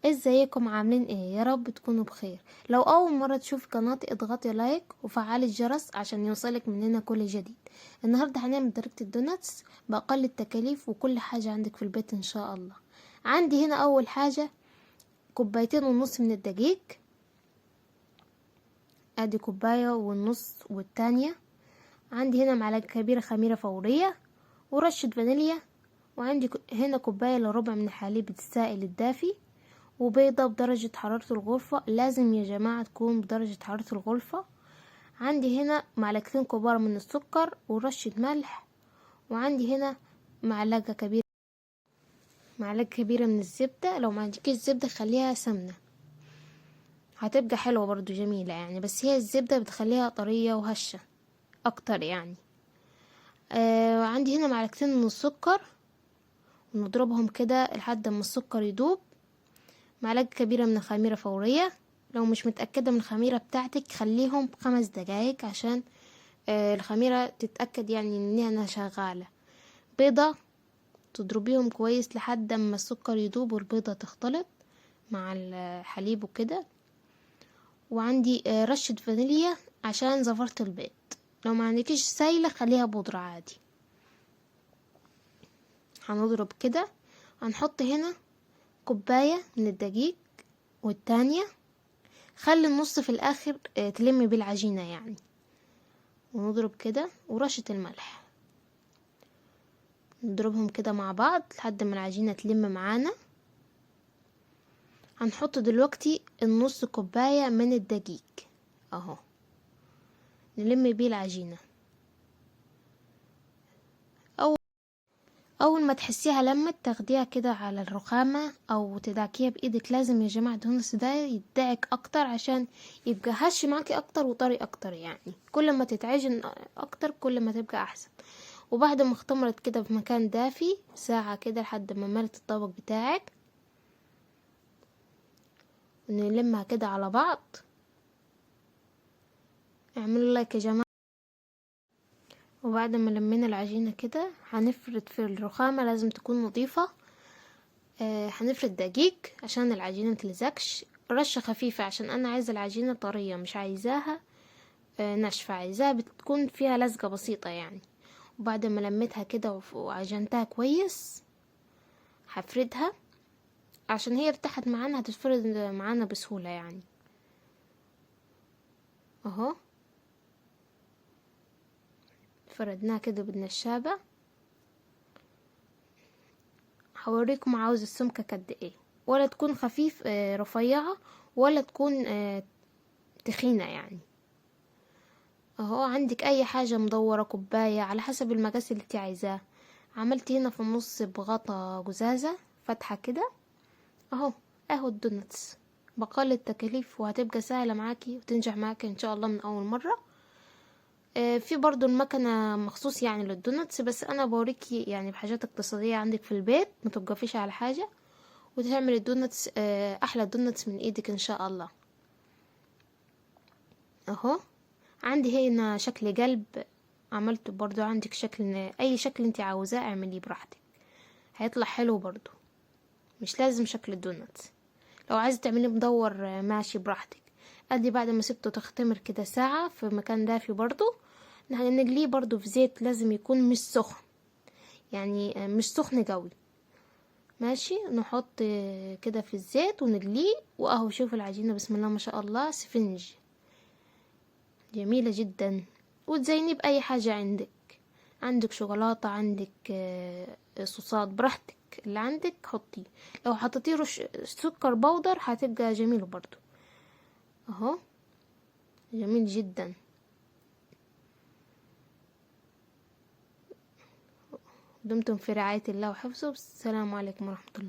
ازيكم عاملين ايه؟ يا رب تكونوا بخير. لو اول مرة تشوف قناتي اضغطي لايك وفعلي الجرس عشان يوصلك مننا كل جديد. النهاردة هنعمل طريقة الدوناتس باقل التكاليف وكل حاجة عندك في البيت ان شاء الله. عندي هنا اول حاجة 2.5 كوب من الدقيق، ادي 1.5 كوب والتانية. عندي هنا معلقة كبيرة خميرة فورية ورشة فانيليا، وعندي هنا 1.25 كوب من الحليب السائل الدافي، وبيضة بدرجة حرارة الغرفة. لازم يا جماعة تكون بدرجة حرارة الغرفة. عندي هنا 2 معلقة كبار من السكر ورشة ملح، وعندي هنا معلقة كبيرة من الزبدة. لو ما عندكش زبدة خليها سمنة، هتبقى حلوة برضو جميلة يعني، بس هي الزبدة بتخليها طرية وهشة اكتر يعني. عندي هنا 2 معلقة من السكر، ونضربهم كده لحد ما السكر يدوب. معلقة كبيرة من الخميرة فورية، لو مش متأكدة من الخميرة بتاعتك خليهم 5 دقايق عشان الخميرة تتأكد يعني انها شغالة. بيضة تضربيهم كويس لحد ما السكر يدوب والبيضة تختلط مع الحليب وكده. وعندي رشة فانيليا عشان زفرت البيض. لو ما عندكيش سايلة خليها بودرة عادي. هنضرب كده. هنحط هنا 1 كوب من الدقيق، والتانية خلي النص في الاخر تلم بالعجينة يعني. ونضرب كده، ورشة الملح. نضربهم كده مع بعض لحد ما العجينة تلم معانا. هنحط دلوقتي النص كوباية من الدقيق اهو، نلم بيه العجينة. اول ما تحسيها لمت تاخديها كده على الرخامة او تدعكيها بايدك. لازم يا جماعة الدونس ده يدعك اكتر عشان يبقى هش معاكي اكتر وطري اكتر يعني. كل ما تتعجن اكتر كل ما تبقى احسن. وبعد ما اختمرت كده في مكان دافي ساعة كده لحد ما ملت الطبق بتاعك، نلمها كده على بعض. اعملوا لايك يا جماعة. وبعد ما لمينا العجينة كده هنفرد في الرخامة، لازم تكون نظيفة. هنفرد دقيق عشان العجينة متلزقش، رشة خفيفة عشان انا عايزة العجينة طرية، مش عايزاها ناشفة، عايزاها بتكون فيها لزقة بسيطة يعني. وبعد ما لميتها كده وعجنتها كويس هفردها عشان هي ارتاحت معانا، هتتفرد معانا بسهولة يعني اهو. فردناها كده بالنشابة. هوريكم عاوز السمكة قد ايه، ولا تكون خفيف رفيعة، ولا تكون تخينة يعني اهو. عندك اي حاجة مدورة، كوباية، على حسب المقاس اللي انت عايزاه. عملت هنا في النص بغطا جزازة فتحة كده اهو. اهو الدونتس بقل التكاليف، وهتبقى سهلة معاكي وتنجح معاكي ان شاء الله من اول مرة. في برضو المكنة مخصوص يعني للدونتس، بس انا بوريكي يعني بحاجات اقتصادية عندك في البيت، ما توقفيش على حاجة وتعمل الدونتس احلى دونتس من ايدك ان شاء الله اهو. عندي هنا شكل قلب عملته برضو، عندك شكل اي شكل انت عاوزاه اعمليه براحتك، هيطلع حلو برضو، مش لازم شكل الدونت. لو عايزه تعمليه مدور ماشي براحتك. ادي بعد ما سبته تختمر كده ساعة في مكان دافي برضو، نقليه برضو في زيت، لازم يكون مش سخن يعني، مش سخن قوي ماشي. نحط كده في الزيت ونقليه، واهو شوف العجينة بسم الله ما شاء الله سفنج جميلة جدا. وتزينيه بأي حاجة عندك شوكولاتة، عندك صوصات براحتك اللي عندك حطيه. لو حطيتيه رش سكر بودر هتبقى جميل برضو اهو، جميل جدا. دمتم في رعاية الله وحفظه. السلام عليكم ورحمة الله.